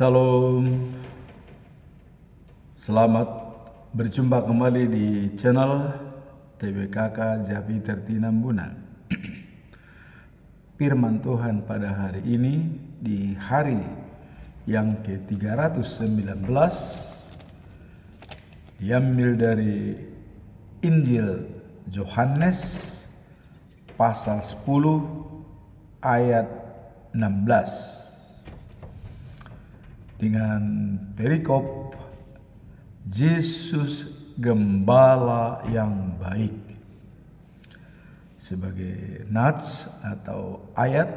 Salam, selamat berjumpa kembali di channel TBKK Japi Tertinambuna. Firman Tuhan pada hari ini di hari yang ke-319 diambil dari Injil Yohanes pasal 10 ayat 16 dengan perikop Yesus Gembala yang baik. Sebagai nats atau ayat,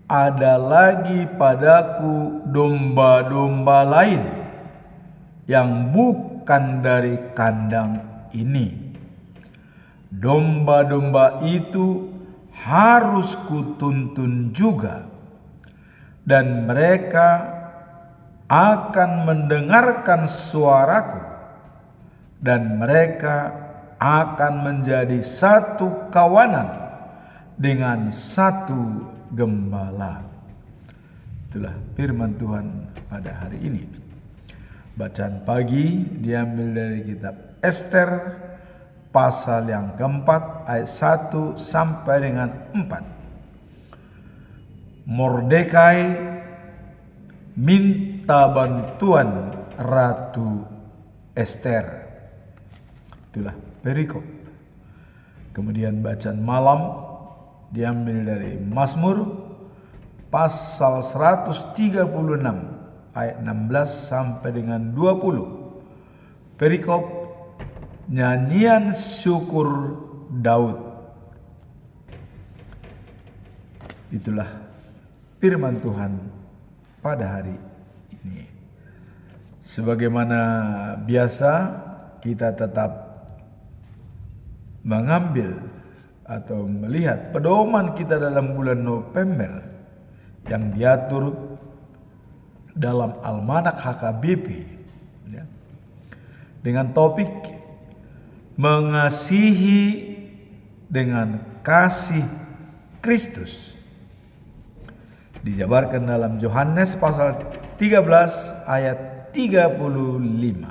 ada lagi padaku domba-domba lain yang bukan dari kandang ini. Domba-domba itu harus kutuntun juga, dan mereka akan mendengarkan suaraku, dan mereka akan menjadi satu kawanan dengan satu gembala. Itulah firman Tuhan pada hari ini. Bacaan pagi diambil dari kitab Ester pasal yang keempat ayat 1 sampai dengan 4. Mordekai minta bantuan Ratu Ester. Itulah perikop. Kemudian bacaan malam diambil dari Mazmur pasal 136 ayat 16 sampai dengan 20. Perikop nyanyian syukur Daud. Itulah firman Tuhan pada hari ini. Sebagaimana biasa, kita tetap mengambil atau melihat pedoman kita dalam bulan November yang diatur dalam Almanak HKBP, ya, dengan topik mengasihi dengan kasih Kristus. Dijabarkan dalam Yohanes pasal 13 ayat 35.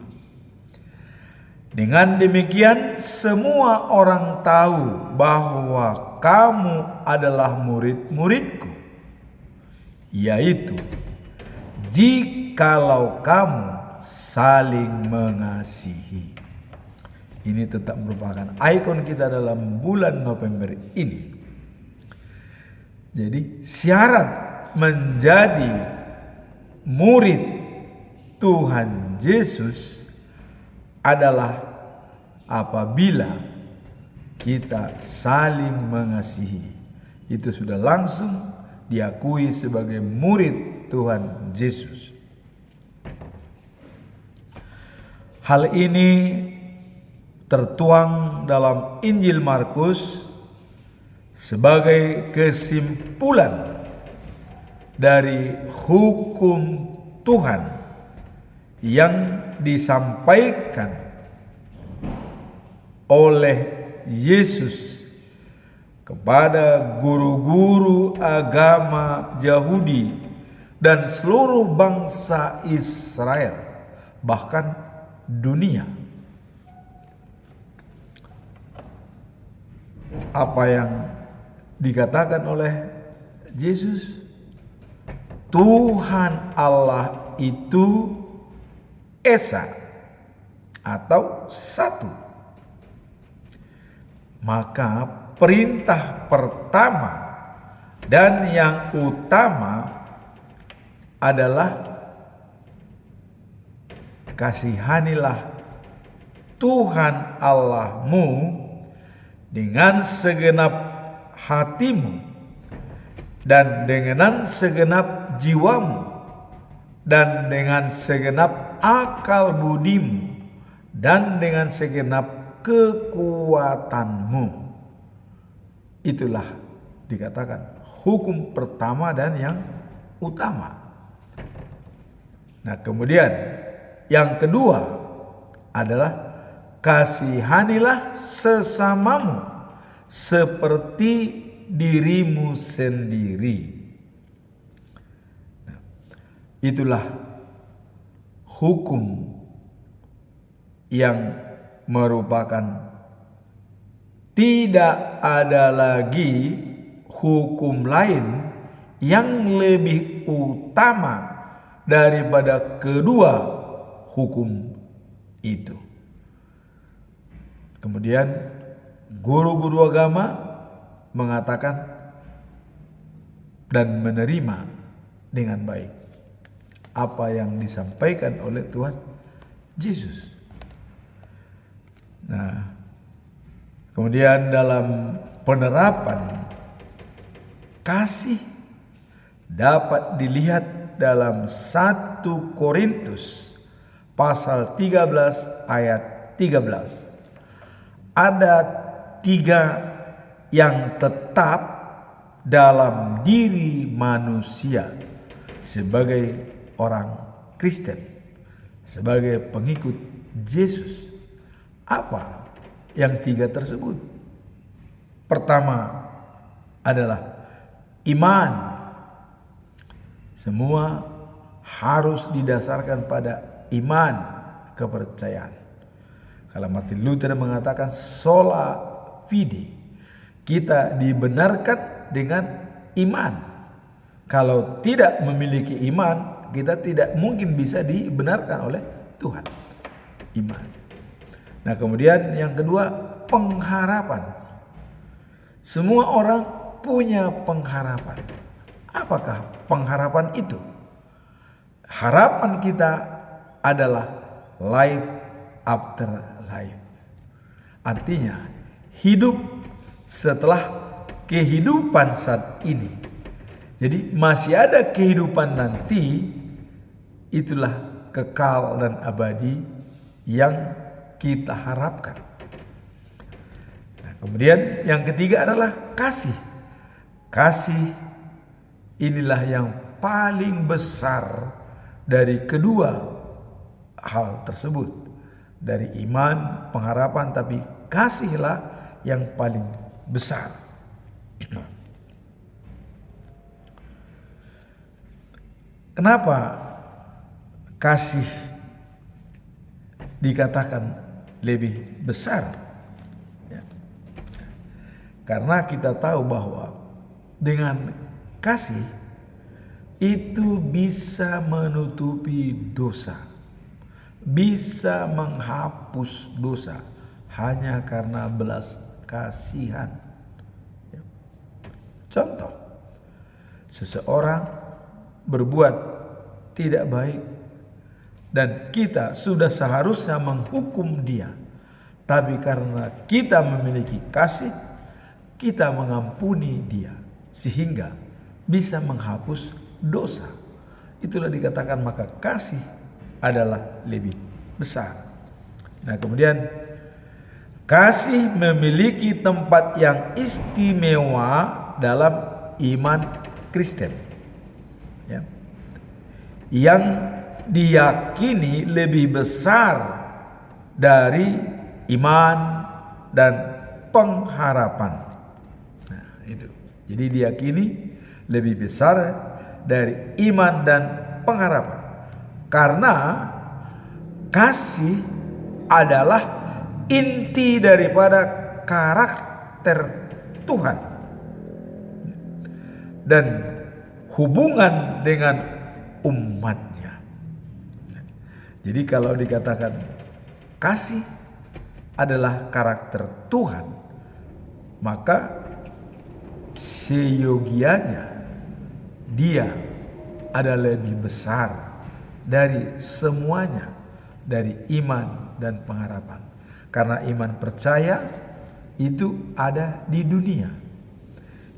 Dengan demikian semua orang tahu bahwa kamu adalah murid-muridku, yaitu jikalau kamu saling mengasihi. Ini tetap merupakan ikon kita dalam bulan November ini. Jadi syarat menjadi murid Tuhan Yesus adalah apabila kita saling mengasihi. Itu sudah langsung diakui sebagai murid Tuhan Yesus. Hal ini tertuang dalam Injil Markus sebagai kesimpulan dari hukum Tuhan yang disampaikan oleh Yesus kepada guru-guru agama Yahudi dan seluruh bangsa Israel, bahkan dunia. Apa yang dikatakan oleh Yesus? Tuhan Allah itu esa atau satu. Maka perintah pertama dan yang utama adalah kasihanilah Tuhan Allahmu dengan segenap hatimu dan dengan segenap jiwamu dan dengan segenap akal budimu dan dengan segenap kekuatanmu. Itulah dikatakan hukum pertama dan yang utama. Nah, kemudian yang kedua adalah kasihanilah sesamamu seperti dirimu sendiri. Itulah hukum yang merupakan tidak ada lagi hukum lain yang lebih utama daripada kedua hukum itu. Kemudian guru-guru agama mengatakan dan menerima dengan baik apa yang disampaikan oleh Tuhan Yesus. Nah, kemudian dalam penerapan kasih dapat dilihat dalam 1 Korintus pasal 13 ayat 13. Ada 3 yang tetap dalam diri manusia sebagai orang Kristen, sebagai pengikut Yesus. Apa yang 3 tersebut? Pertama adalah iman. Semua harus didasarkan pada iman, kepercayaan. Kalau Martin Luther mengatakan sola fide, kita dibenarkan dengan iman. Kalau tidak memiliki iman, kita tidak mungkin bisa dibenarkan oleh Tuhan. Iman. Nah, kemudian yang kedua, pengharapan. Semua orang punya pengharapan. Apakah pengharapan itu? Harapan kita adalah life after life. Artinya, hidup setelah kehidupan saat ini. Jadi masih ada kehidupan nanti, itulah kekal dan abadi yang kita harapkan. Nah, kemudian yang ketiga adalah kasih. Kasih inilah yang paling besar dari kedua hal tersebut. Dari iman, pengharapan, tapi kasihlah yang paling besar. Kenapa kasih dikatakan lebih besar? Ya. Karena kita tahu bahwa dengan kasih itu bisa menutupi dosa, bisa menghapus dosa hanya karena belas kasihan. Ya. Contoh, seseorang berbuat tidak baik dan kita sudah seharusnya menghukum dia, tapi karena kita memiliki kasih, kita mengampuni dia sehingga bisa menghapus dosa. Itulah dikatakan maka kasih adalah lebih besar. Nah, kemudian kasih memiliki tempat yang istimewa dalam iman Kristen. Ya. Yang diyakini lebih besar dari iman dan pengharapan. Nah, itu. Jadi diyakini lebih besar dari iman dan pengharapan. Karena kasih adalah inti daripada karakter Tuhan. Dan hubungan dengan umatnya. Jadi kalau dikatakan kasih adalah karakter Tuhan, maka seyogianya dia ada lebih besar dari semuanya, dari iman dan pengharapan. Karena iman percaya itu ada di dunia.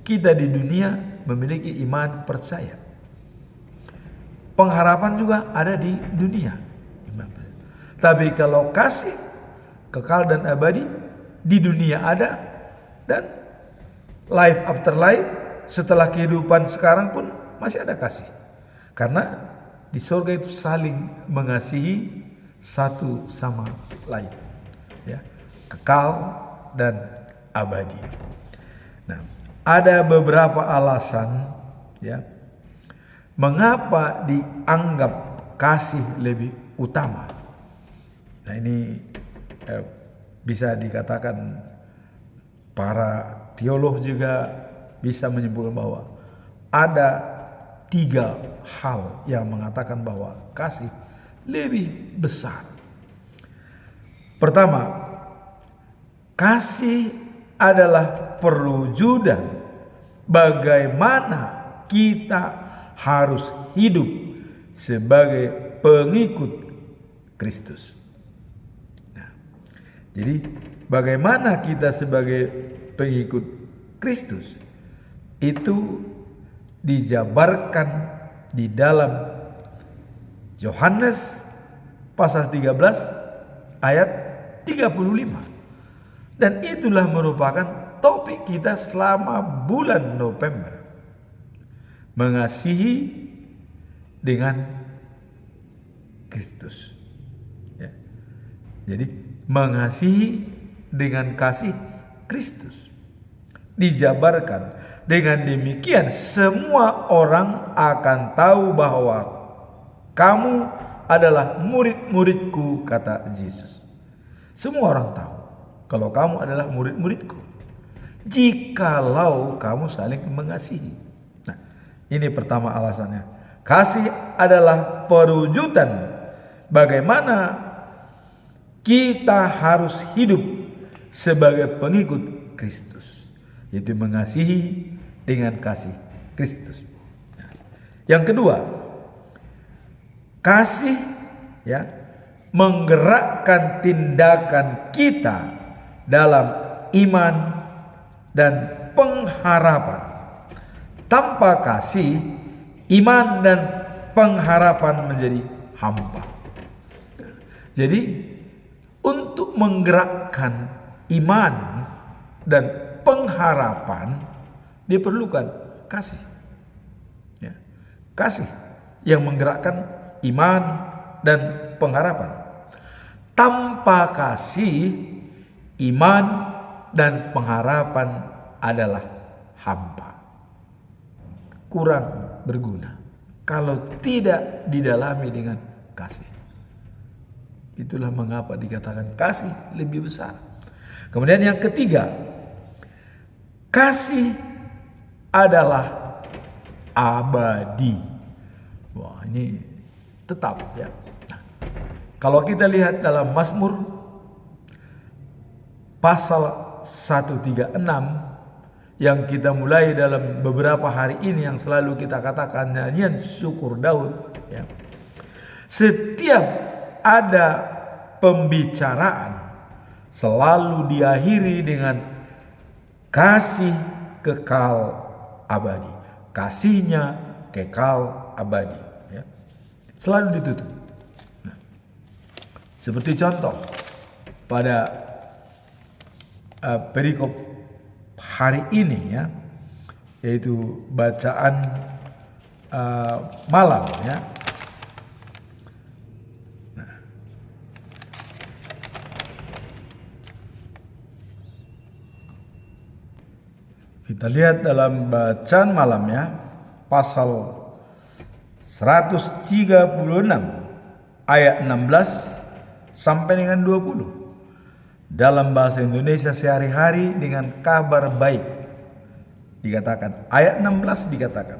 Kita di dunia memiliki iman percaya. Pengharapan juga ada di dunia. Tapi kalau kasih kekal dan abadi di dunia ada, dan life after life setelah kehidupan sekarang pun masih ada kasih. Karena di surga itu saling mengasihi satu sama lain. Ya, kekal dan abadi. Nah, ada beberapa alasan ya Mengapa dianggap kasih lebih utama? Nah ini bisa dikatakan para teolog juga bisa menyimpulkan bahwa ada 3 hal yang mengatakan bahwa kasih lebih besar. Pertama, kasih adalah perwujudan bagaimana kita harus hidup sebagai pengikut Kristus. Nah, jadi bagaimana kita sebagai pengikut Kristus itu dijabarkan di dalam Yohanes pasal 13 ayat 35. Dan itulah merupakan topik kita selama bulan November. Mengasihi dengan Kristus. Ya. Jadi mengasihi dengan kasih Kristus. Dijabarkan dengan demikian semua orang akan tahu bahwa kamu adalah murid-muridku, kata Yesus. Semua orang tahu kalau kamu adalah murid-muridku jikalau kamu saling mengasihi. Nah, ini pertama alasannya. Kasih adalah perwujudan bagaimana kita harus hidup sebagai pengikut Kristus, yaitu mengasihi dengan kasih Kristus. Nah, yang kedua, kasih ya menggerakkan tindakan kita dalam iman dan pengharapan. Tanpa kasih, iman dan pengharapan menjadi hampa. Jadi untuk menggerakkan iman dan pengharapan diperlukan kasih. Ya, kasih yang menggerakkan iman dan pengharapan. Tanpa kasih, iman dan pengharapan adalah hampa, kurang berguna kalau tidak didalami dengan kasih. Itulah mengapa dikatakan kasih lebih besar. Kemudian yang ketiga, kasih adalah abadi. Wah, ini tetap ya. Nah, kalau kita lihat dalam Mazmur pasal 136 yang kita mulai dalam beberapa hari ini, yang selalu kita katakan nyanyian syukur Daud ya. Setiap ada pembicaraan selalu diakhiri dengan kasih kekal abadi. Kasihnya kekal abadi ya. Selalu ditutup. Nah, seperti contoh pada perikop hari ini ya, yaitu bacaan malam ya. Nah, kita lihat dalam bacaan malam ya, pasal 136 ayat 16 sampai dengan 20. Dalam bahasa Indonesia sehari-hari dengan kabar baik dikatakan, ayat 16 dikatakan,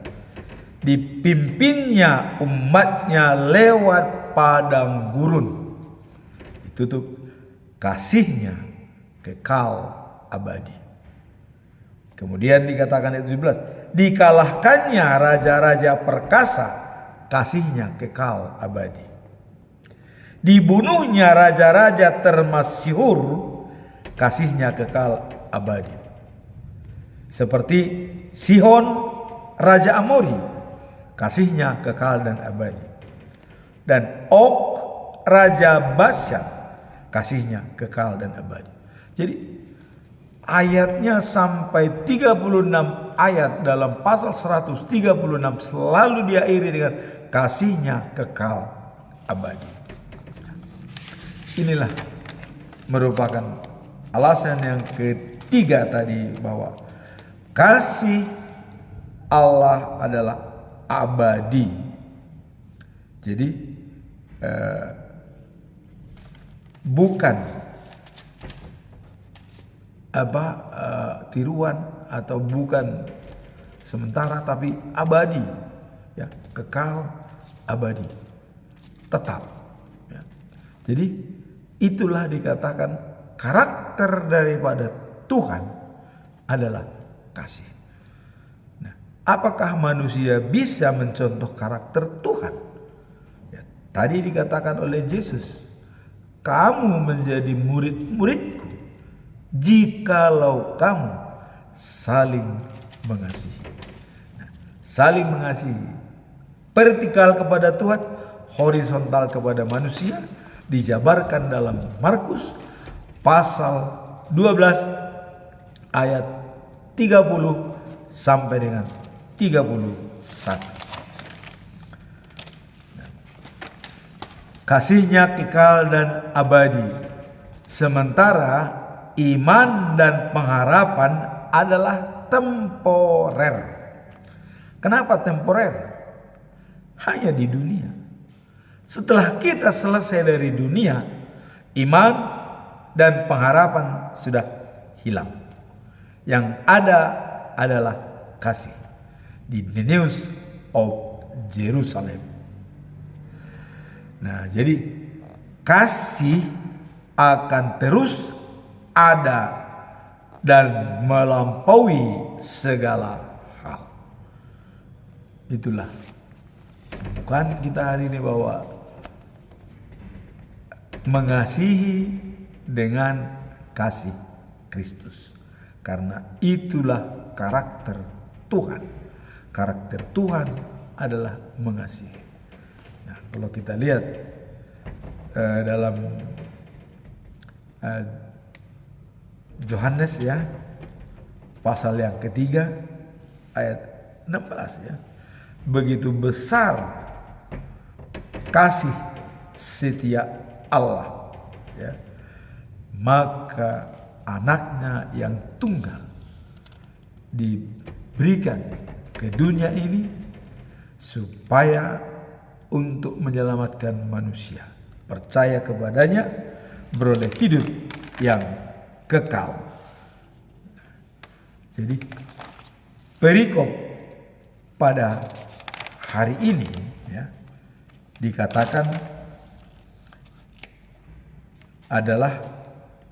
dipimpinnya umatnya lewat padang gurun, ditutup kasihnya kekal abadi. Kemudian dikatakan ayat 17, dikalahkannya raja-raja perkasa, kasihnya kekal abadi. Dibunuhnya raja-raja termasyhur, kasihnya kekal abadi. Seperti Sihon raja Amori, kasihnya kekal dan abadi. Dan Og raja Bashan, kasihnya kekal dan abadi. Jadi ayatnya sampai 36 ayat dalam pasal 136 selalu diakhiri dengan kasihnya kekal abadi. Inilah merupakan alasan yang ketiga tadi, bahwa kasih Allah adalah abadi. Jadi bukan tiruan atau bukan sementara, tapi abadi, ya, kekal, abadi, tetap. Ya. Jadi itulah dikatakan karakter daripada Tuhan adalah kasih. Nah, apakah manusia bisa mencontoh karakter Tuhan? Ya, tadi dikatakan oleh Yesus, kamu menjadi murid-muridku jikalau kamu saling mengasihi. Nah, saling mengasihi, vertikal kepada Tuhan, horizontal kepada manusia, dijabarkan dalam Markus pasal 12 ayat 30 sampai dengan 31. Kasihnya kekal dan abadi, sementara iman dan pengharapan adalah temporer. Kenapa temporer? Hanya di dunia. Setelah kita selesai dari dunia, iman dan pengharapan sudah hilang. Yang ada adalah kasih di the news of Jerusalem. Nah, jadi kasih akan terus ada dan melampaui segala hal. Itulah bukan kita hari ini bahwa mengasihi dengan kasih Kristus, karena itulah karakter Tuhan. Karakter Tuhan adalah mengasihi. Nah, kalau kita lihat dalam Yohanes, ya, pasal yang ketiga ayat 16, ya, begitu besar kasih setia Allah, ya, maka anaknya yang tunggal diberikan ke dunia ini supaya untuk menyelamatkan manusia, percaya kepadanya, beroleh hidup yang kekal. Jadi perikop pada hari ini, ya, dikatakan adalah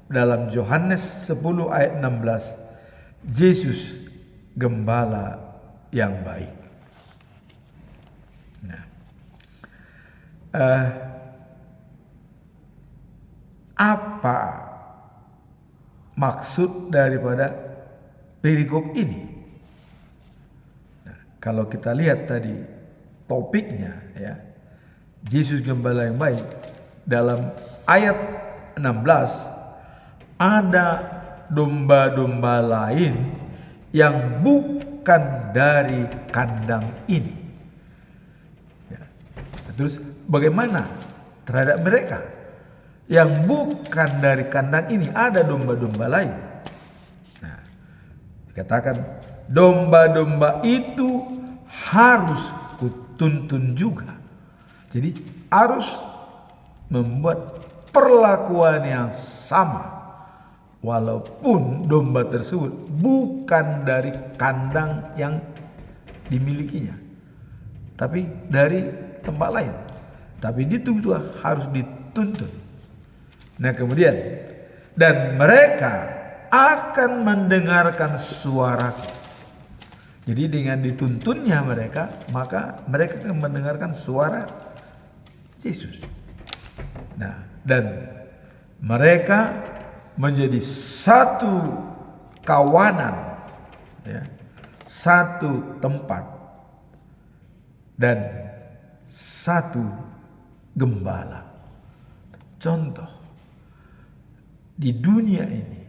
dalam Yohanes 10 ayat 16, Yesus gembala yang baik. Nah, apa maksud daripada perikop ini? Nah, kalau kita lihat tadi topiknya, ya, Yesus gembala yang baik, dalam ayat 16 ada domba-domba lain yang bukan dari kandang ini. Ya. Terus bagaimana terhadap mereka yang bukan dari kandang ini? Ada domba-domba lain. Nah, dikatakan domba-domba itu harus kutuntun juga. Jadi harus membuat perlakuan yang sama, walaupun domba tersebut bukan dari kandang yang dimilikinya, tapi dari tempat lain. Tapi itu harus dituntun. Nah, kemudian, dan mereka akan mendengarkan suaraku. Jadi dengan dituntunnya mereka, maka mereka akan mendengarkan suara Yesus. Nah, dan mereka menjadi satu kawanan, ya, satu tempat, dan satu gembala. Contoh, di dunia ini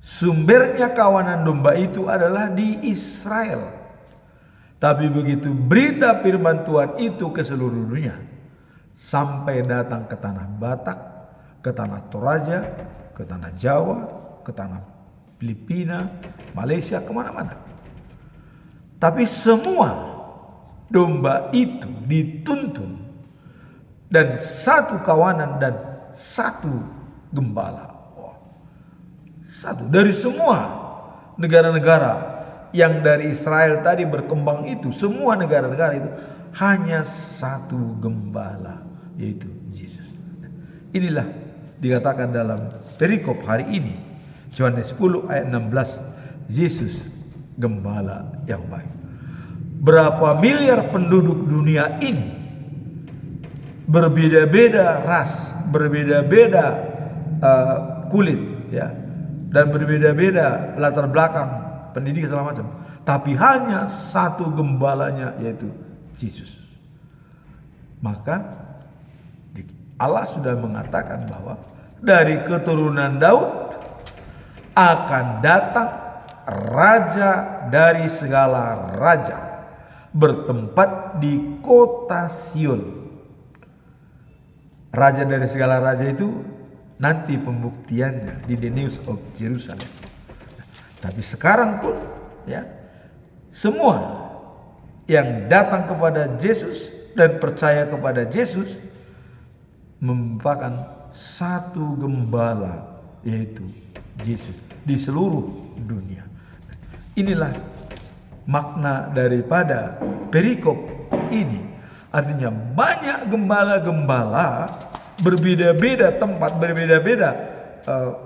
sumbernya kawanan domba itu adalah di Israel. Tapi begitu berita firman Tuhan itu ke seluruh dunia, sampai datang ke tanah Batak, ke tanah Toraja, ke tanah Jawa, ke tanah Filipina, Malaysia, kemana-mana. Tapi semua domba itu dituntun, dan satu kawanan dan satu gembala. Satu dari semua negara-negara yang dari Israel tadi berkembang itu, semua negara-negara itu hanya satu gembala, yaitu Yesus. Inilah dikatakan dalam perikop hari ini, Yohanes 10 ayat 16, Yesus gembala yang baik. Berapa miliar penduduk dunia ini, berbeda-beda ras, berbeda-beda kulit, ya, dan berbeda-beda latar belakang pendidikan segala macam, tapi hanya satu gembalanya, yaitu Yesus. Maka Allah sudah mengatakan bahwa dari keturunan Daud akan datang raja dari segala raja, bertempat di kota Sion. Raja dari segala raja itu nanti pembuktiannya di The News of Jerusalem. Tapi sekarang pun, ya, semua yang datang kepada Yesus dan percaya kepada Yesus merupakan satu gembala, yaitu Yesus di seluruh dunia. Inilah makna daripada perikop ini. Artinya banyak gembala-gembala, berbeda-beda tempat, berbeda-beda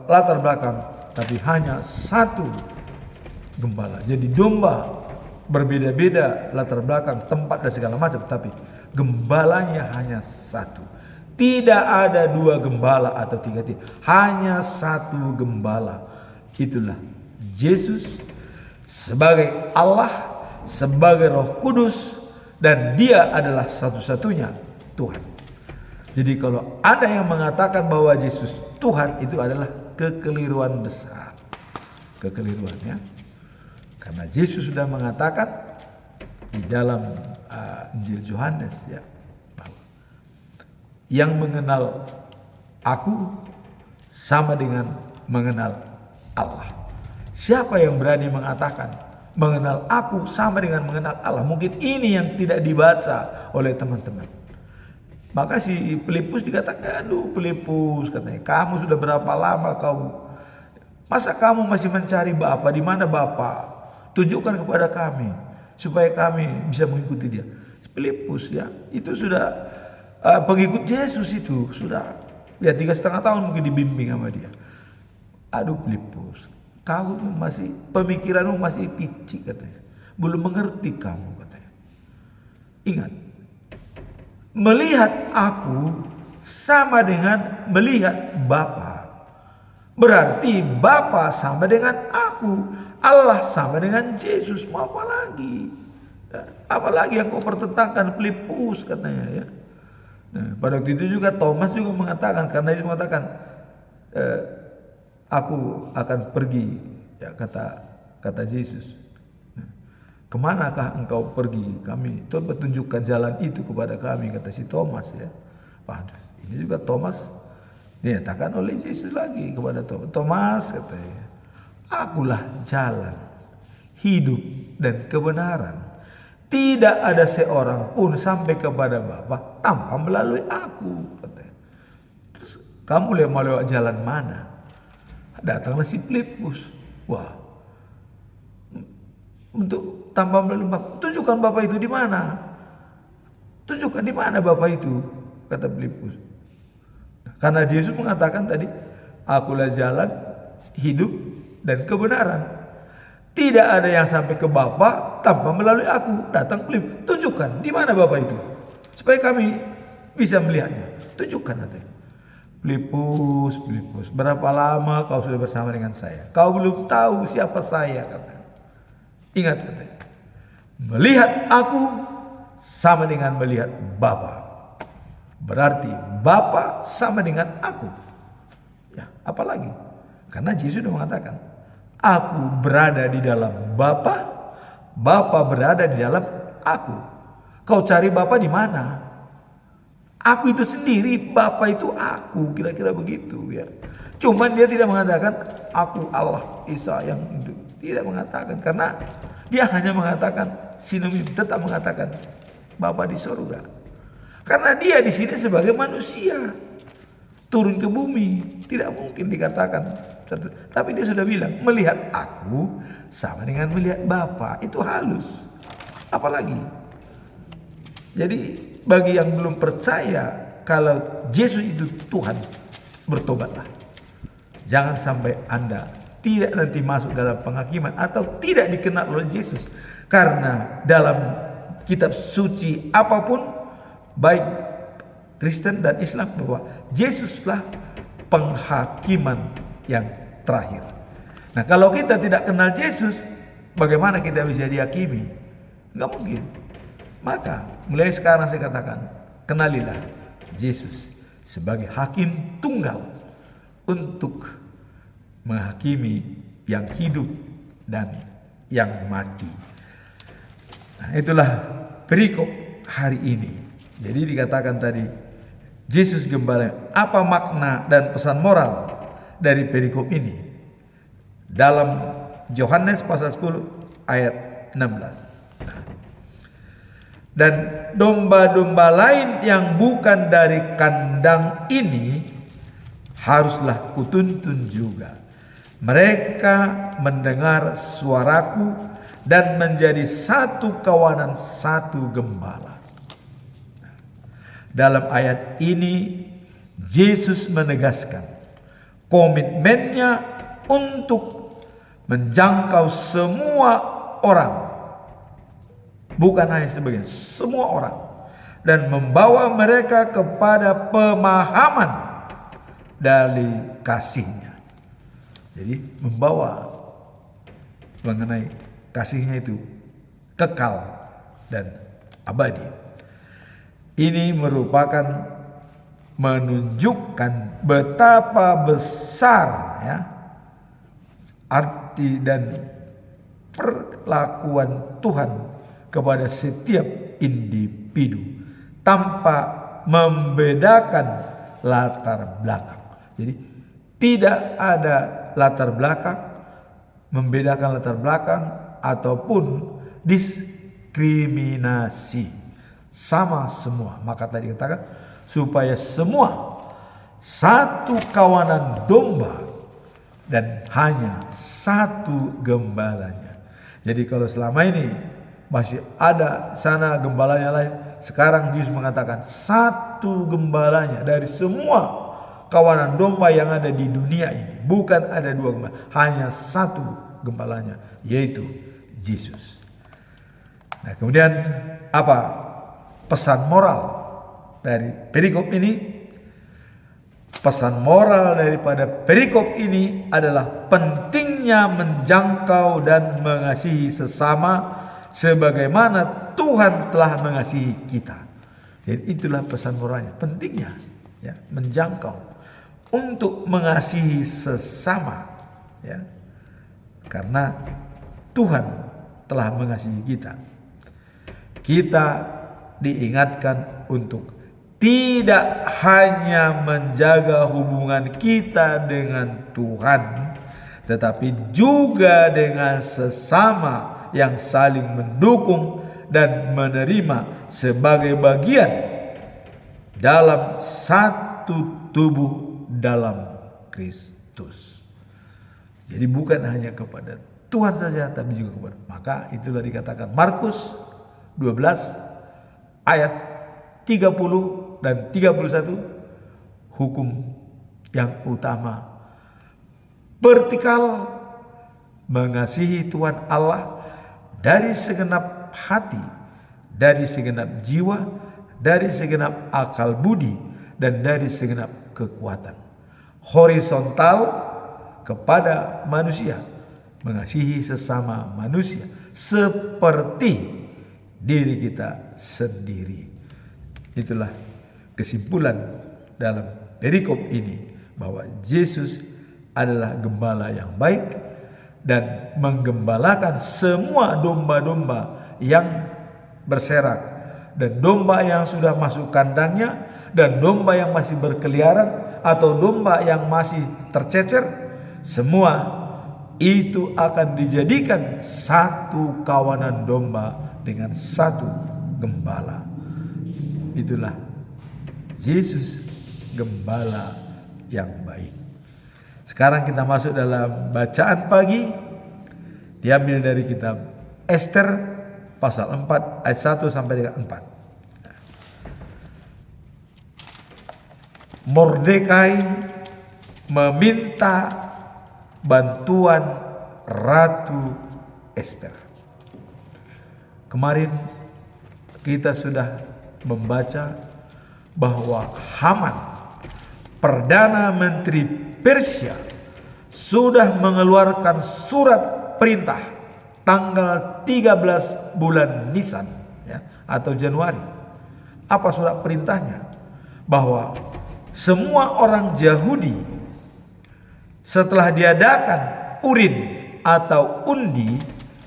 latar belakang, tapi hanya satu gembala. Jadi domba berbeda-beda latar belakang, tempat dan segala macam, tapi gembalanya hanya satu. Tidak ada dua gembala atau tiga, hanya satu gembala. Itulah Yesus sebagai Allah, sebagai Roh Kudus, dan Dia adalah satu-satunya Tuhan. Jadi kalau ada yang mengatakan bahwa Yesus Tuhan, itu adalah kekeliruan besar. Kekeliruannya, karena Yesus sudah mengatakan di dalam Injil Yohanes, ya, bahwa yang mengenal aku sama dengan mengenal Allah. Siapa yang berani mengatakan mengenal aku sama dengan mengenal Allah? Mungkin ini yang tidak dibaca oleh teman-teman. Maka si Filipus dikatakan, aduh Filipus, katanya, kamu sudah berapa lama kau, masa kamu masih mencari Bapa? Di mana Bapa? Tunjukkan kepada kami supaya kami bisa mengikuti Dia. Filipus, ya, itu sudah pengikut Yesus, itu sudah, ya, 3,5 tahun mungkin dibimbing sama dia. Aduh Filipus, kau masih, pemikiranmu masih picik, katanya, belum mengerti kamu, katanya. Ingat, melihat aku sama dengan melihat Bapa. Berarti Bapa sama dengan aku, Allah sama dengan Yesus. Mau apa lagi? Apalagi yang kau pertentangkan, Filipus, katanya, ya. Nah, pada waktu itu juga Thomas juga mengatakan, karena Yesus mengatakan, aku akan pergi, ya, kata Yesus. Nah, kemanakah engkau pergi? Kami coba tunjukkan jalan itu kepada kami, kata si Thomas, ya. Waduh, ini juga Thomas dinyatakan oleh Yesus lagi kepada Thomas. Thomas, katanya, akulah jalan, hidup, dan kebenaran. Tidak ada seorang pun sampai kepada Bapa tanpa melalui aku, katanya. Terus, kamu mau lewat jalan mana? Datanglah si Filipus. Wah, untuk tanpa melalui Bapa, tunjukkan Bapa itu di mana? Tunjukkan di mana Bapa itu, kata Filipus. Karena Yesus mengatakan tadi, akulah jalan, hidup, dan kebenaran. Tidak ada yang sampai ke Bapa tanpa melalui aku. Datang Filipus, tunjukkan di mana Bapa itu, supaya kami bisa melihatnya. Tunjukkan, katanya. Filipus, berapa lama kau sudah bersama dengan saya? Kau belum tahu siapa saya, katanya. Ingat, katanya, melihat aku sama dengan melihat Bapa. Berarti Bapa sama dengan aku. Ya, apalagi? Karena Yesus sudah mengatakan, aku berada di dalam Bapa, Bapa berada di dalam aku. Kau cari Bapa di mana? Aku itu sendiri, Bapa itu aku, kira-kira begitu, ya. Cuman dia tidak mengatakan aku Allah Isa yang itu, tidak mengatakan, karena dia hanya mengatakan sinonim, tetap mengatakan Bapa di surga. Karena dia di sini sebagai manusia turun ke bumi, tidak mungkin dikatakan. Tapi dia sudah bilang, melihat aku sama dengan melihat Bapa. Itu halus. Apalagi? Jadi bagi yang belum percaya kalau Yesus itu Tuhan, bertobatlah. Jangan sampai Anda tidak nanti masuk dalam penghakiman atau tidak dikenal oleh Yesus. Karena dalam kitab suci apapun, baik Kristen dan Islam, bahwa Yesuslah penghakiman yang terakhir. Nah, kalau kita tidak kenal Yesus, bagaimana kita bisa dihakimi? Enggak mungkin. Maka mulai sekarang saya katakan, kenalilah Yesus sebagai hakim tunggal untuk menghakimi yang hidup dan yang mati. Nah, itulah perikop hari ini. Jadi dikatakan tadi, Yesus Gembala. Apa makna dan pesan moral dari perikop ini? Dalam Yohanes pasal 10 ayat 16. Dan domba-domba lain yang bukan dari kandang ini haruslah kutuntun juga. Mereka mendengar suaraku dan menjadi satu kawanan, satu gembala. Dalam ayat ini Yesus menegaskan komitmennya untuk menjangkau semua orang, bukan hanya sebagian, semua orang, dan membawa mereka kepada pemahaman dari kasih-Nya. Jadi membawa mengenai kasih-Nya itu kekal dan abadi. Ini merupakan menunjukkan betapa besar ya arti dan perlakuan Tuhan kepada setiap individu tanpa membedakan latar belakang. Jadi tidak ada latar belakang, membedakan latar belakang ataupun diskriminasi. Sama semua. Maka tadi katakan supaya semua satu kawanan domba dan hanya satu gembalanya. Jadi kalau selama ini masih ada sana gembalanya lain, sekarang Yesus mengatakan satu gembalanya dari semua kawanan domba yang ada di dunia ini. Bukan ada dua gembala, hanya satu gembalanya, yaitu Yesus. Nah, kemudian apa pesan moral dari perikop ini? Pesan moral daripada perikop ini adalah pentingnya menjangkau dan mengasihi sesama sebagaimana Tuhan telah mengasihi kita. Jadi itulah pesan moralnya, pentingnya ya, menjangkau untuk mengasihi sesama ya. Karena Tuhan telah mengasihi kita. Kita diingatkan untuk tidak hanya menjaga hubungan kita dengan Tuhan, tetapi juga dengan sesama yang saling mendukung dan menerima sebagai bagian dalam satu tubuh dalam Kristus. Jadi bukan hanya kepada Tuhan saja, tapi juga kepada. Maka itulah dikatakan Markus 12 ayat 30 dan 31, hukum yang utama vertikal, mengasihi Tuhan Allah dari segenap hati, dari segenap jiwa, dari segenap akal budi, dan dari segenap kekuatan. Horizontal kepada manusia, mengasihi sesama manusia seperti diri kita sendiri. Itulah kesimpulan dalam perikop ini, bahwa Yesus adalah gembala yang baik dan menggembalakan semua domba-domba yang berserak, dan domba yang sudah masuk kandangnya, dan domba yang masih berkeliaran, atau domba yang masih tercecer. Semua itu akan dijadikan satu kawanan domba dengan satu gembala. itulah Yesus gembala yang baik. Sekarang kita masuk dalam bacaan pagi, diambil dari kitab Ester pasal 4 ayat 1 sampai dengan 4. Mordekai meminta bantuan Ratu Ester. Kemarin kita sudah membaca bahwa Haman, Perdana Menteri Persia, sudah mengeluarkan surat perintah tanggal 13 bulan Nisan, ya, atau Januari. Apa surat perintahnya? Bahwa semua orang Yahudi setelah diadakan urin atau undi,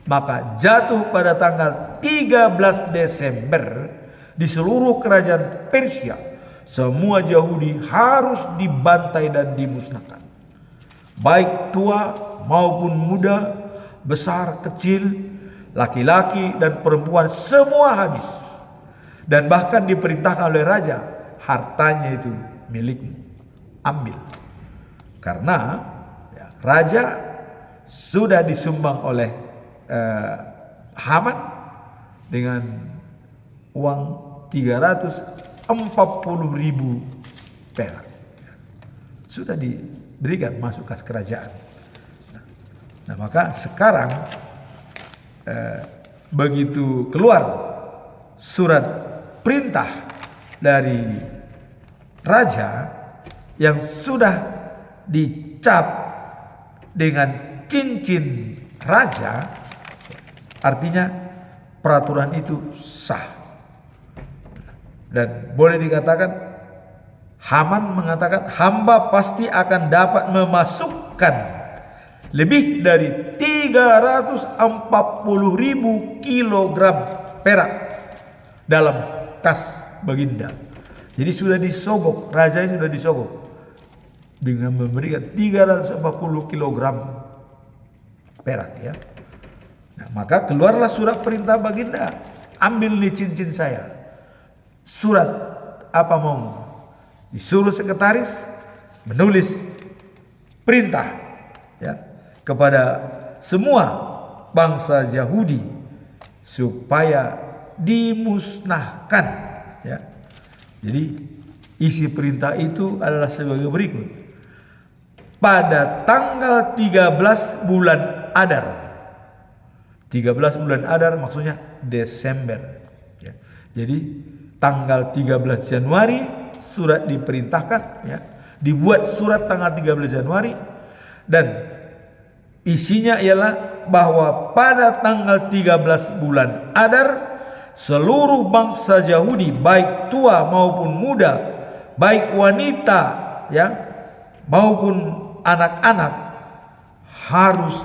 maka jatuh pada tanggal 13 Desember di seluruh kerajaan Persia, semua Yahudi harus dibantai dan dimusnahkan. Baik tua maupun muda, besar kecil, laki-laki dan perempuan, semua habis. Dan bahkan diperintahkan oleh raja, hartanya itu milikmu, ambil. Karena ya, raja sudah disumbang oleh Haman dengan uang 340.000 perak. Sudah diberikan masuk kas kerajaan. Nah maka sekarang begitu keluar surat perintah dari raja yang sudah dicap dengan cincin raja, artinya peraturan itu sah. Dan boleh dikatakan Haman mengatakan hamba pasti akan dapat memasukkan lebih dari 340.000 kilogram perak dalam kas baginda. Jadi sudah disogok, rajanya sudah disogok dengan memberikan 340 kilogram perak, ya. Nah, maka keluarlah surat perintah baginda, ambil nih cincin saya. Surat apa mau? Disuruh sekretaris menulis perintah, ya, kepada semua bangsa Yahudi supaya dimusnahkan, ya. Jadi isi perintah itu adalah sebagai berikut. Pada tanggal 13 bulan Adar. 13 bulan Adar maksudnya Desember, ya. Jadi tanggal 13 Januari surat diperintahkan, ya. Dibuat surat tanggal 13 Januari dan isinya ialah bahwa pada tanggal 13 bulan Adar seluruh bangsa Yahudi, baik tua maupun muda, baik wanita, ya, maupun anak-anak, harus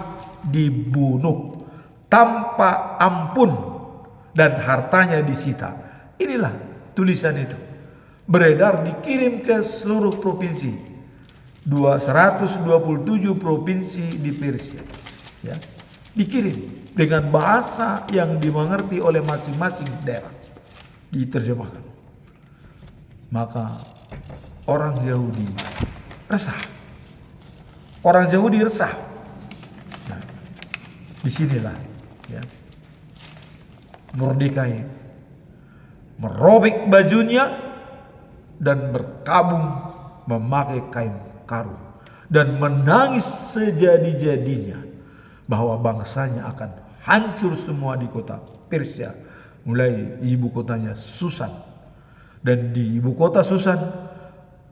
dibunuh tanpa ampun dan hartanya disita. Inilah tulisan itu. Beredar, dikirim ke seluruh provinsi. 127 provinsi di Persia, ya. Dikirim dengan bahasa yang dimengerti oleh masing-masing daerah, diterjemahkan. Maka orang Yahudi resah. Orang Yahudi resah. Nah, disinilah, ya, Mordekai merobek bajunya dan berkabung memakai kain karu dan menangis sejadi-jadinya bahwa bangsanya akan hancur semua di kota Persia, mulai ibu kotanya Susan. Dan di ibu kota Susan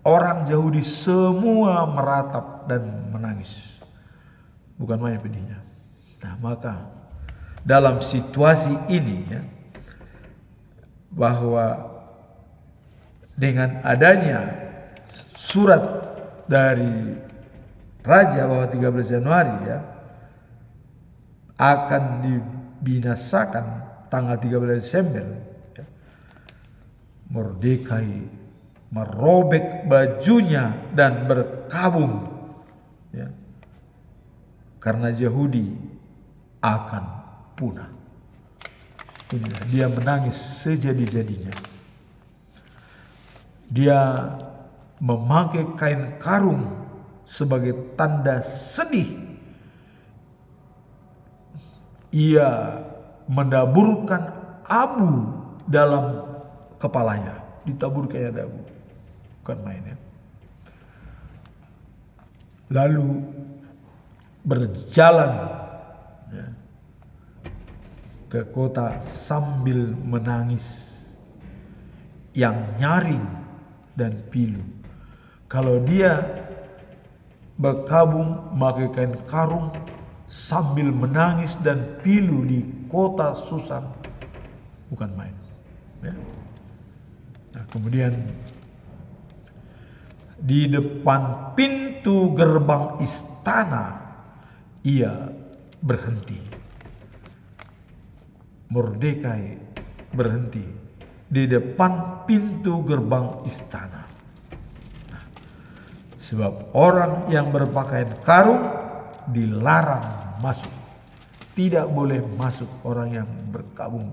orang Yahudi semua meratap dan menangis, bukan main pedihnya. Nah maka dalam situasi ini, ya, bahwa dengan adanya surat dari raja bahwa 13 Januari, ya, akan dibinasakan tanggal 13 Desember, ya, Mordekai merobek bajunya dan berkabung, ya, karena Yahudi akan punah. Inilah dia menangis sejadi-jadinya. Dia memakai kain karung sebagai tanda sedih. Ia mendaburkan abu dalam kepalanya, ditaburkannya ada abu, bukan main ya. Lalu berjalan ya, ke kota sambil menangis, yang nyaring dan pilu. Kalau dia berkabung memakai kain karung sambil menangis dan pilu di kota Susan, bukan main ya. Nah, kemudian di depan pintu gerbang istana ia berhenti. Mordekai berhenti di depan pintu gerbang istana. Nah, sebab orang yang berpakaian karung dilarang masuk. Tidak boleh masuk orang yang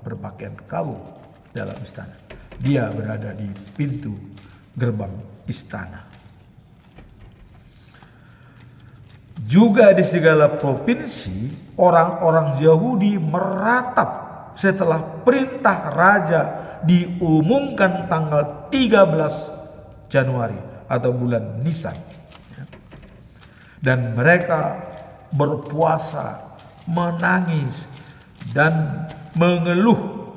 berpakaian kabung dalam istana. Dia berada di pintu gerbang istana. Juga di segala provinsi orang-orang Yahudi meratap setelah perintah raja diumumkan tanggal 13 Januari atau bulan Nisan. Dan mereka berpuasa, menangis dan mengeluh,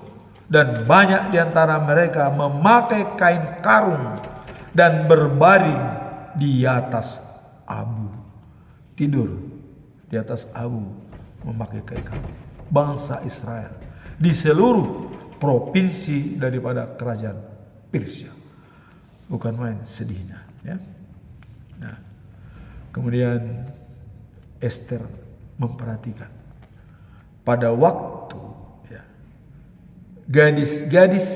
dan banyak di antara mereka memakai kain karung dan berbaring di atas abu. Tidur di atas abu memakai kain karung. Bangsa Israel di seluruh provinsi daripada kerajaan Persia. Bukan main sedihnya ya. Nah, kemudian Esther memperhatikan pada waktu ya, gadis-gadis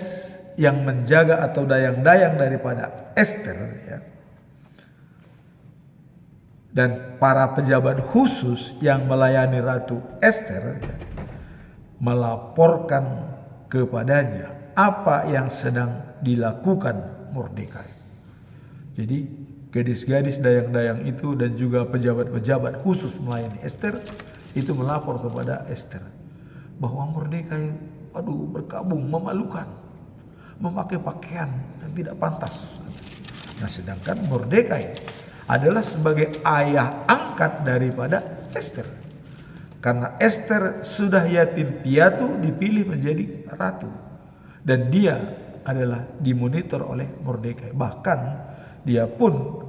yang menjaga atau dayang-dayang daripada Esther ya, dan para pejabat khusus yang melayani Ratu Esther ya, melaporkan kepadanya apa yang sedang dilakukan Mordekai. Jadi gadis-gadis dayang-dayang itu dan juga pejabat-pejabat khusus melayani Esther itu melapor kepada Esther bahwa Mordekai berkabung, memalukan, memakai pakaian yang tidak pantas. Nah, sedangkan Mordekai adalah sebagai ayah angkat daripada Esther. Karena Esther sudah yatim piatu dipilih menjadi ratu. Dan dia adalah dimonitor oleh Mordekai. Bahkan dia pun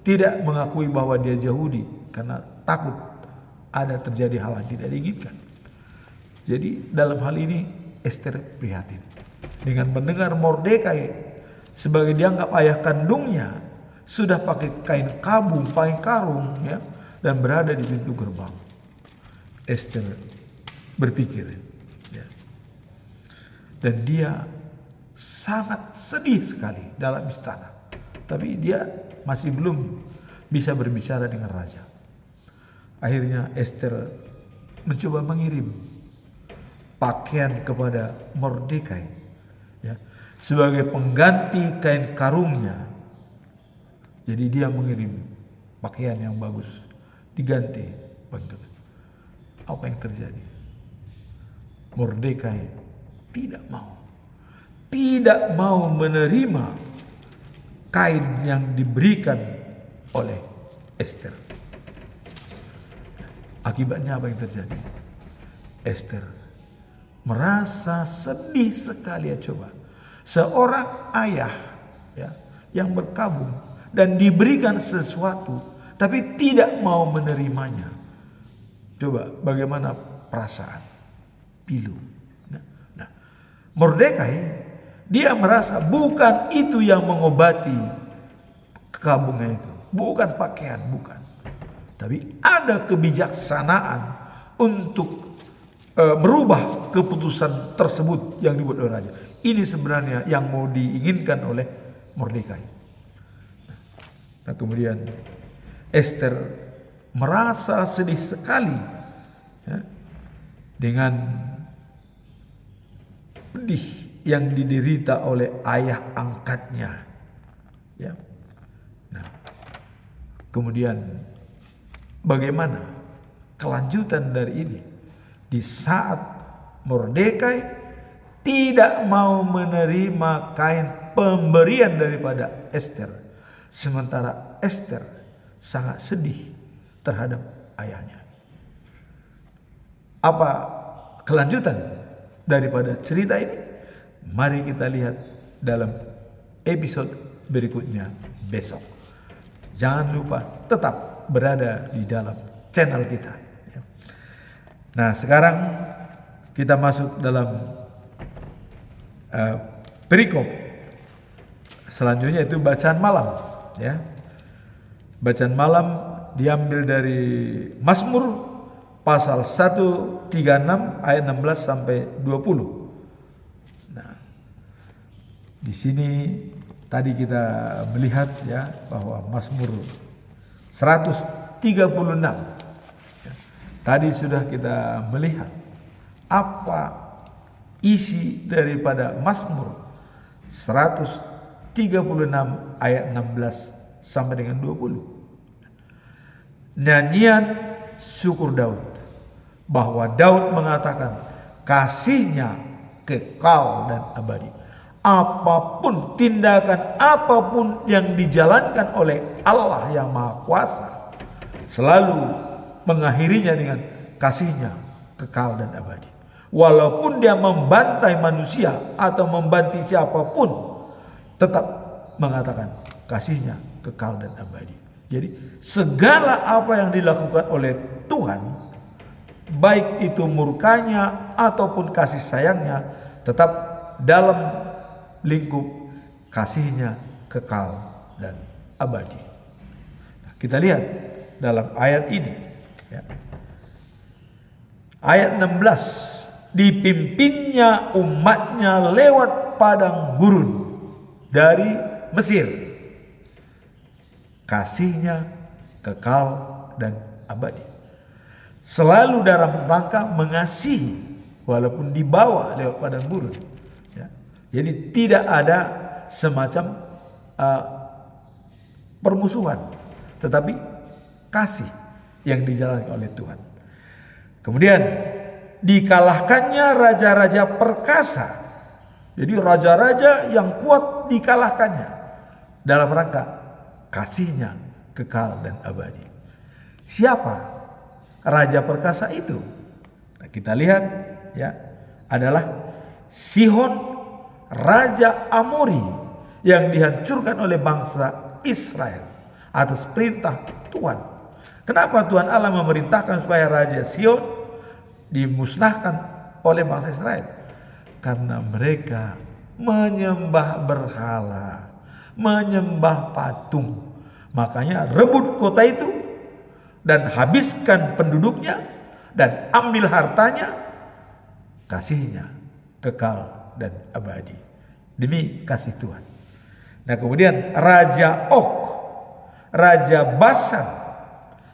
tidak mengakui bahwa dia Yahudi karena takut ada terjadi hal yang tidak diinginkan. Jadi dalam hal ini Esther prihatin. Dengan mendengar Mordekai sebagai dianggap ayah kandungnya sudah pakai kain kabung, kain karung ya, dan berada di pintu gerbang. Esther berpikir ya, dan dia sangat sedih sekali dalam istana. Tapi dia masih belum bisa berbicara dengan raja. Akhirnya Esther mencoba mengirim pakaian kepada Mordekai ya, sebagai pengganti kain karungnya. Jadi dia mengirim pakaian yang bagus diganti. Apa yang terjadi? Mordekai tidak mau menerima kain yang diberikan oleh Esther. Akibatnya apa yang terjadi? Esther merasa sedih sekali ya, coba. Seorang ayah ya, yang berkabung dan diberikan sesuatu tapi tidak mau menerimanya. Coba bagaimana perasaan? Pilu. Nah, Mordekai dia merasa bukan itu yang mengobati kekabungan itu, bukan pakaian, bukan. Tapi ada kebijaksanaan untuk merubah keputusan tersebut yang dibuat oleh raja. Ini sebenarnya yang mau diinginkan oleh Mordekai. Nah, kemudian Esther merasa sedih sekali ya, dengan pedih yang diderita oleh ayah angkatnya Ya. Nah, kemudian bagaimana kelanjutan dari ini? Di saat Mordekai tidak mau menerima kain pemberian daripada Ester, sementara Ester sangat sedih terhadap ayahnya. Apa kelanjutan daripada cerita ini? Mari kita lihat dalam episode berikutnya besok. Jangan lupa tetap berada di dalam channel kita. Nah, sekarang kita masuk dalam perikop selanjutnya, itu bacaan malam. Ya, bacaan malam diambil dari Mazmur pasal 136 ayat 16 sampai 20. Nah, di sini tadi kita melihat ya bahwa Mazmur 136. Tadi sudah kita melihat apa isi daripada Mazmur 136 ayat 16 sampai dengan 20. Nyanyian syukur Daud, bahwa Daud mengatakan kasihnya kekal dan abadi. Apapun tindakan apapun yang dijalankan oleh Allah yang Maha Kuasa, selalu mengakhirinya dengan kasihnya kekal dan abadi. Walaupun dia membantai manusia atau membantai siapapun, tetap mengatakan kasihnya kekal dan abadi. Jadi segala apa yang dilakukan oleh Tuhan, baik itu murkanya ataupun kasih sayangnya, tetap dalam lingkup kasihnya kekal dan abadi. Nah, kita lihat dalam ayat ini. Ya. Ayat 16, dipimpinnya umatnya lewat padang gurun dari Mesir. Kasihnya kekal dan abadi. Selalu dalam rangka mengasihi walaupun dibawa lewat padang gurun. Ya. Jadi tidak ada semacam permusuhan, tetapi kasih yang dijalankan oleh Tuhan. Kemudian dikalahkannya raja-raja perkasa. Jadi raja-raja yang kuat dikalahkannya dalam rangka kasihnya kekal dan abadi. Siapa raja perkasa itu? Nah, kita lihat ya, adalah Sihon, raja Amori yang dihancurkan oleh bangsa Israel atas perintah Tuhan. Kenapa Tuhan Allah memerintahkan supaya Raja Sihon dimusnahkan oleh bangsa Israel? Karena mereka menyembah berhala, menyembah patung. Makanya rebut kota itu dan habiskan penduduknya dan ambil hartanya. Kasihnya kekal dan abadi demi kasih Tuhan. Nah, kemudian Raja Og, Raja Basan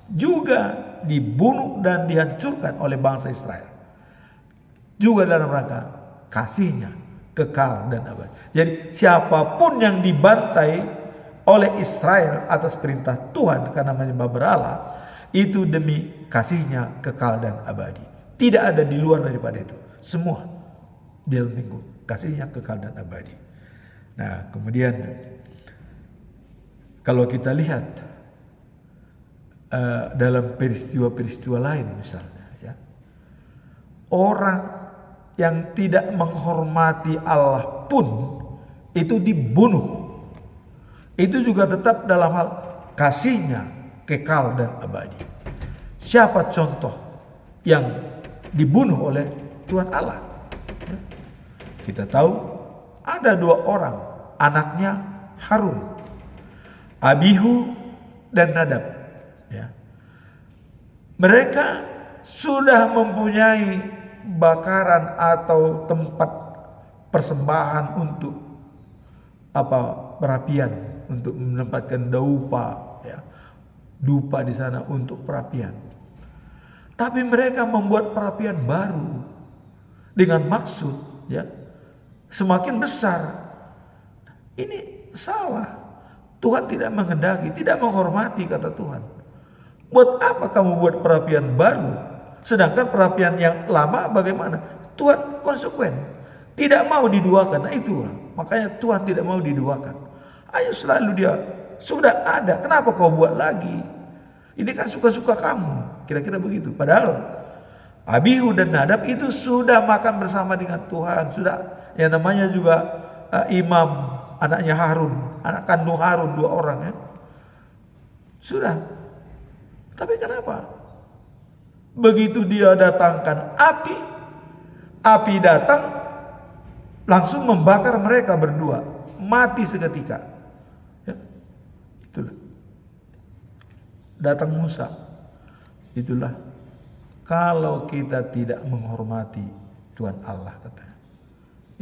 juga dibunuh dan dihancurkan oleh bangsa Israel, juga dalam rangka kasihnya kekal dan abadi. Jadi siapapun yang dibantai oleh Israel atas perintah Tuhan karena menyembah berhala, itu demi kasihnya kekal dan abadi. Tidak ada di luar daripada itu. Semua dalam lingkup kasihnya kekal dan abadi. Nah, kemudian kalau kita lihat dalam peristiwa-peristiwa lain misalnya ya, orang yang tidak menghormati Allah pun itu dibunuh. Itu juga tetap dalam hal kasihnya kekal dan abadi. Siapa contoh yang dibunuh oleh Tuhan Allah? Ya. Kita tahu ada dua orang anaknya Harun, Abihu dan Nadab. Ya. Mereka sudah mempunyai bakaran atau tempat persembahan untuk perapian, untuk menempatkan dupa, ya, dupa di sana untuk perapian. Tapi mereka membuat perapian baru dengan maksud ya semakin besar. Ini salah. Tuhan tidak menghendaki, tidak menghormati kata Tuhan. Buat apa kamu buat perapian baru? Sedangkan perapian yang lama bagaimana? Tuhan konsekuen. Tidak mau diduakan. Nah itu. Makanya Tuhan tidak mau diduakan. Ayo selalu dia. Sudah ada. Kenapa kau buat lagi? Ini kan suka-suka kamu. Kira-kira begitu. Padahal Abihu dan Nadab itu sudah makan bersama dengan Tuhan. Sudah yang namanya juga imam. Anaknya Harun, anak kandung Harun, 2 orang ya. Sudah. Tapi kenapa? Begitu dia datangkan api datang langsung membakar mereka berdua, mati seketika. Ya. Itulah. Datang Musa. Itulah. Kalau kita tidak menghormati Tuhan Allah katanya.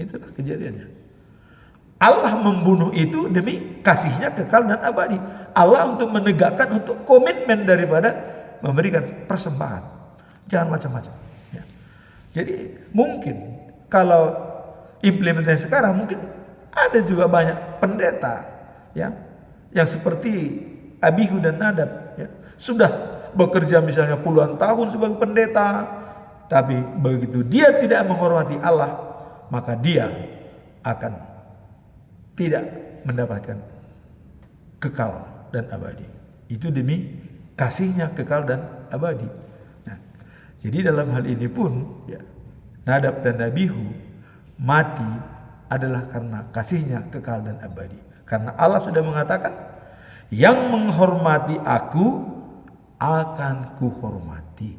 Itulah kejadiannya. Allah membunuh itu demi kasihnya kekal dan abadi. Allah untuk menegakkan, untuk komitmen daripada memberikan persembahan. Jangan macam-macam. Ya. Jadi mungkin kalau implementasi sekarang mungkin ada juga banyak pendeta ya yang seperti Abihu dan Nadab ya, sudah bekerja misalnya puluhan tahun sebagai pendeta, tapi begitu dia tidak menghormati Allah, maka dia akan tidak mendapatkan kekal dan abadi. Itu demi kasihnya kekal dan abadi. Nah, jadi dalam hal ini pun ya, Nadab dan Abihu mati adalah karena kasihnya kekal dan abadi. Karena Allah sudah mengatakan, yang menghormati aku akan kuhormati,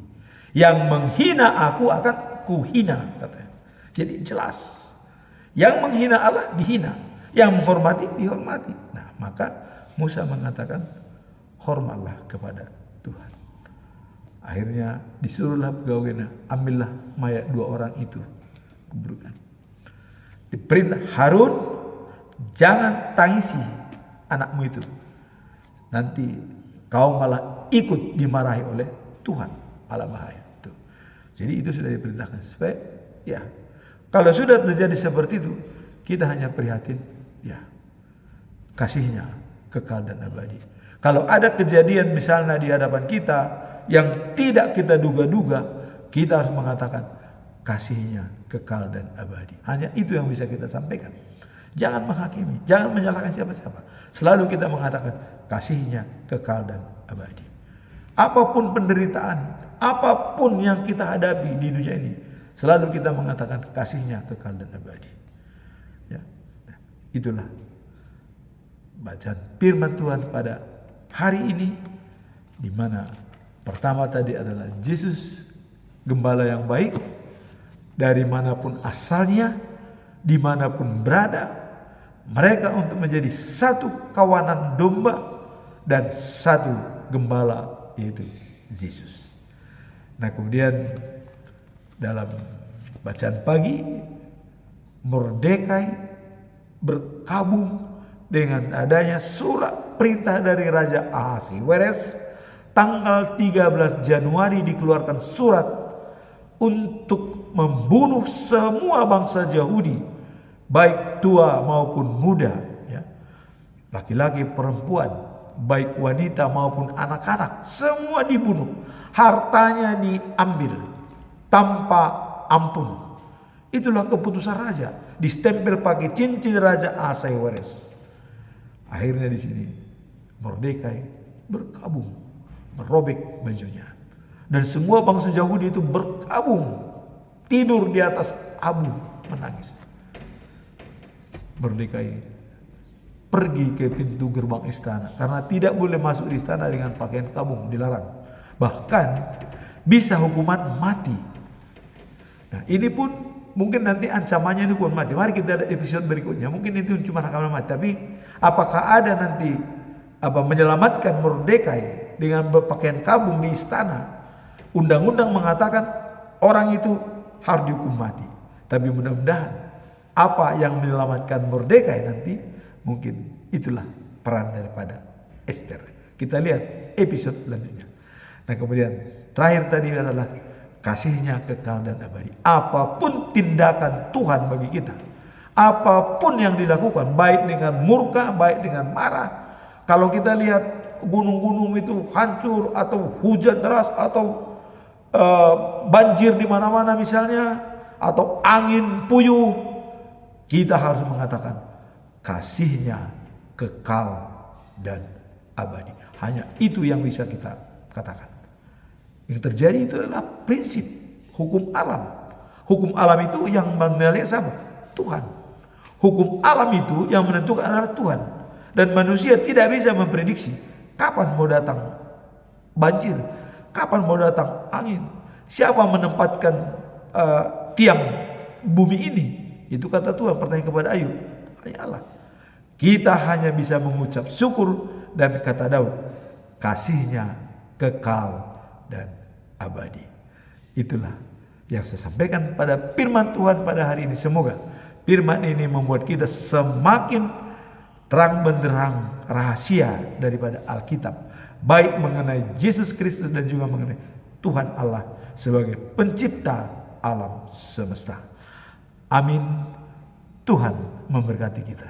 yang menghina aku akan kuhina katanya. Jadi jelas, yang menghina Allah dihina, yang menghormati dihormati. Nah, maka Musa mengatakan, hormatlah kepada Tuhan. Akhirnya disuruhlah pegawainya, ambillah mayat 2 orang itu, kuburkan. Diperintah Harun, jangan tangisi anakmu itu, nanti kau malah ikut dimarahi oleh Tuhan, malah bahaya. Tuh. Jadi itu sudah diperintahkan supaya ya, kalau sudah terjadi seperti itu, kita hanya prihatin ya, kasihnya kekal dan abadi. Kalau ada kejadian misalnya di hadapan kita yang tidak kita duga-duga, kita harus mengatakan kasihnya kekal dan abadi. Hanya itu yang bisa kita sampaikan. Jangan menghakimi, jangan menyalahkan siapa-siapa. Selalu kita mengatakan kasihnya kekal dan abadi. Apapun penderitaan, apapun yang kita hadapi di dunia ini, selalu kita mengatakan kasihnya kekal dan abadi. Ya, itulah bacaan firman Tuhan pada hari ini, di mana pertama tadi adalah Yesus gembala yang baik, dari manapun asalnya, dimanapun berada, mereka untuk menjadi satu kawanan domba dan satu gembala, yaitu Yesus. Nah, kemudian dalam bacaan pagi, Mordekai berkabung dengan adanya surat perintah dari Raja Ahasiweres. Tanggal 13 Januari dikeluarkan surat untuk membunuh semua bangsa Yahudi, baik tua maupun muda, ya, laki-laki, perempuan, baik wanita maupun anak-anak, semua dibunuh, hartanya diambil tanpa ampun. Itulah keputusan raja, distempel pakai cincin Raja Ahasiweres. Akhirnya di sini Mordekai berkabung, merobek bajunya, dan semua bangsa Yahudi itu berkabung, tidur di atas abu, menangis. Mordekai pergi ke pintu gerbang istana, karena tidak boleh masuk di istana dengan pakaian kabung, dilarang. Bahkan bisa hukuman mati. Nah, ini pun mungkin nanti ancamannya ini hukuman mati. Mari kita ada episode berikutnya. Mungkin itu cuma hukuman mati, tapi apakah ada nanti menyelamatkan Mordekai dengan berpakaian kabung di istana? Undang-undang mengatakan orang itu harus dihukum mati. Tapi mudah-mudahan apa yang menyelamatkan Mordekai nanti, mungkin itulah peran daripada Esther. Kita lihat episode selanjutnya. Nah, kemudian terakhir tadi adalah kasihnya kekal dan abadi. Apapun tindakan Tuhan bagi kita, apapun yang dilakukan, baik dengan murka, baik dengan marah, Kalau kita lihat gunung-gunung itu hancur atau hujan deras atau banjir di mana-mana misalnya, atau angin puyuh, kita harus mengatakan kasihnya kekal dan abadi. Hanya itu yang bisa kita katakan. Yang terjadi itu adalah prinsip hukum alam. Hukum alam itu yang menilai siapa? Tuhan. Hukum alam itu yang menentukan adalah Tuhan. Dan manusia tidak bisa memprediksi kapan mau datang banjir, kapan mau datang angin, siapa menempatkan tiang bumi ini. Itu kata Tuhan pertanyaan kepada Ayub, hanya Allah. Kita hanya bisa mengucap syukur dan kata Daud, kasihnya kekal dan abadi. Itulah yang saya sampaikan pada firman Tuhan pada hari ini. Semoga firman ini membuat kita semakin terang benderang rahasia daripada Alkitab, baik mengenai Yesus Kristus dan juga mengenai Tuhan Allah sebagai pencipta alam semesta. Amin. Tuhan memberkati kita.